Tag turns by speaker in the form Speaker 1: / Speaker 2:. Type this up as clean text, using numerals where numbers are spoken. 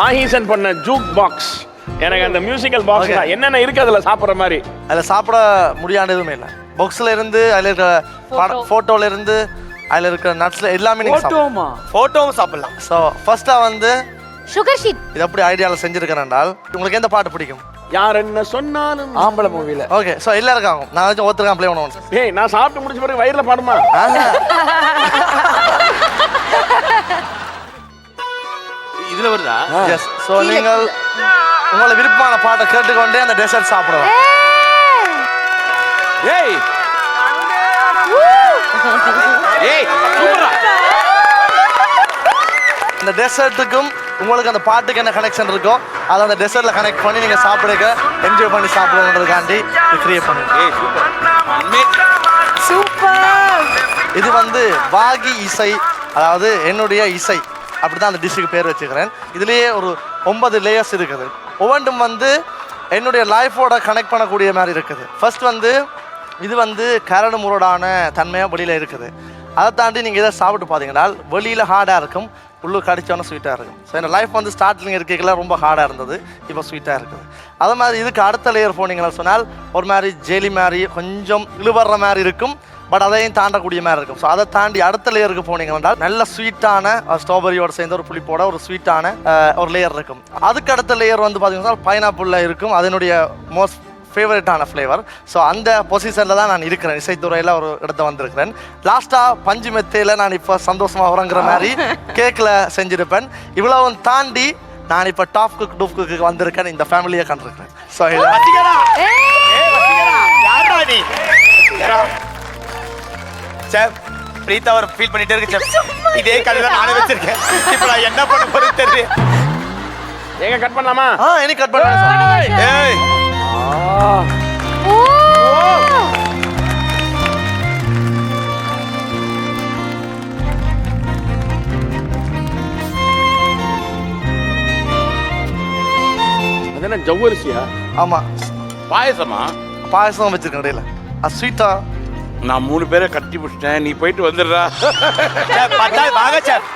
Speaker 1: மாஹீசன் பண்ண ஜூக் பாக்ஸ். எனக்கு அந்த மியூசிக்கல் பாக்ஸ் என்னென்ன இருக்கு அதுல சாப்பிடுற மாதிரி.
Speaker 2: அதுல சாப்பிட முடியாத எதுவுமே இல்லை. பாக்ஸ்ல இருந்து அதுல இருக்க போட்டோல இருந்து அதுல இருக்க நட்ஸ்ல எல்லாமே நீங்க
Speaker 3: போட்டோவும் சாப்பிடலாம்.
Speaker 2: ஸோ ஃபர்ஸ்டா வந்து
Speaker 4: சுகர் ஷீட்.
Speaker 2: இது எப்படி ஐடியால செஞ்சிருக்கிறேன் என்றால் உங்களுக்கு எந்த பாட்டு பிடிக்கும்?
Speaker 1: யார் என்ன சொன்னாலும்
Speaker 3: ஆம்பளை மூவில.
Speaker 2: ஓகே, ஸோ எல்லாரும் இருக்காங்க. நான் வச்சு ஒருத்தருக்கான் ப்ளே பண்ணுவோம்.
Speaker 1: ஏய், நான் சாப்பிட்டு முடிச்ச பிறகு வயிறுல பாடுமா?
Speaker 3: இதுல வருதா?
Speaker 2: எஸ். ஸோ நீங்கள் உங்களை விருப்பமான பாட்டை கேட்டுக்கொண்டே அந்த டெசர்ட் சாப்பிடலாம்.
Speaker 3: ஏய் ஏய் சூப்பரா.
Speaker 2: இந்த டெசர்ட்டுக்கும் உங்களுக்கு அந்த பாட்டுக்கு என்ன கனெக்ஷன் இருக்கோ அதை அந்த டெசர்ட்ல கனெக்ட் பண்ணி நீங்க சாப்பிடுங்க, என்ஜாய் பண்ணி சாப்பிடுறதுக்காண்டி கிரியேட் பண்ணுங்க.
Speaker 3: ஏய் சூப்பர்
Speaker 4: சூப்பர்.
Speaker 2: இது வந்து வாகி இசை, அதாவது என்னுடைய இசை, அப்படிதான் அந்த டிஷ்ஷுக்கு பேர் வச்சுக்கிறேன். இதுலேயே ஒரு 9 லேயர்ஸ் இருக்குது. ஒவ்வொன்றும் வந்து என்னுடைய லைஃபோட கனெக்ட் பண்ணக்கூடிய மாதிரி இருக்குது. ஃபர்ஸ்ட் வந்து இது வந்து கரடு முரடான தன்மையாக வெளியில் இருக்குது. அதை தாண்டி நீங்கள் இதை சாப்பிட்டு பார்த்தீங்கன்னா வெளியில் ஹார்டாக இருக்கும், உள்ளூர் கடிச்சோன்னா ஸ்வீட்டாக இருக்கும். ஸோ என் லைஃப் வந்து ஸ்டார்டிங் இருக்கையில் ரொம்ப ஹார்டாக இருந்தது, இப்போ ஸ்வீட்டாக இருக்குது. அதே மாதிரி இதுக்கு அடுத்த லேயர் போனீங்கன்னா சொன்னால் ஒரு மாதிரி ஜெலி மாதிரி கொஞ்சம் இழுவர்ற மாதிரி இருக்கும், பட் அதையும் தாண்டக்கூடிய மாதிரி இருக்கும். ஸோ அதை தாண்டி அடுத்த லேயருக்கு போனீங்கன்னா நல்ல ஸ்வீட்டான ஸ்ட்ராபெரியோட சேர்ந்த ஒரு புளிப்போட ஒரு ஸ்வீட்டான ஒரு லேயர் இருக்கும். அதுக்கு அடுத்த லேயர் வந்து பார்த்தீங்கன்னா பைனாப்பிளில் இருக்கும், அதனுடைய மோஸ்ட் ஃபேவரட்டான ஃப்ளேவர். ஸோ அந்த பொசிஷனில் தான் நான் இருக்கிறேன், இசைத்துறையில் ஒரு இடத்த வந்திருக்கிறேன். லாஸ்ட்டாக பஞ்சு மெத்தையில் நான் இப்போ சந்தோஷமாக உறங்குற மாதிரி கேக்கில் செஞ்சுருப்பேன். இவ்வளவும் தாண்டி நான் இப்போ டாப் குக் டூப் குக்கு வந்திருக்கேன், இந்த ஃபேமிலியை கண்டிருக்கிறேன். ஸோ
Speaker 3: செஃப் பிரீதா அவர் ஃபீல் பண்ணிட்டே இருக்கு செஃப். இதே கடையில நானே வச்சிருக்கேன், இப்போ நான் என்ன பண்ண போறது தெரியல.
Speaker 1: எங்க கட் பண்ணலாமா?
Speaker 2: இனி கட் பண்ணுறேன்.
Speaker 3: ஏய்
Speaker 4: ஓ
Speaker 1: அது என்ன ஜவ்வரிசியா?
Speaker 2: ஆமாம்,
Speaker 3: பாயசமா?
Speaker 2: பாயசம் வச்சிருக்கேன் இடையில. அது ஸ்வீட்டா?
Speaker 1: நான் 3 பேரை கட்டி பிடிச்சிட்டேன், நீ போயிட்டு வந்துடுறா.
Speaker 3: செஃப் பட்டா வாங்க செஃப்.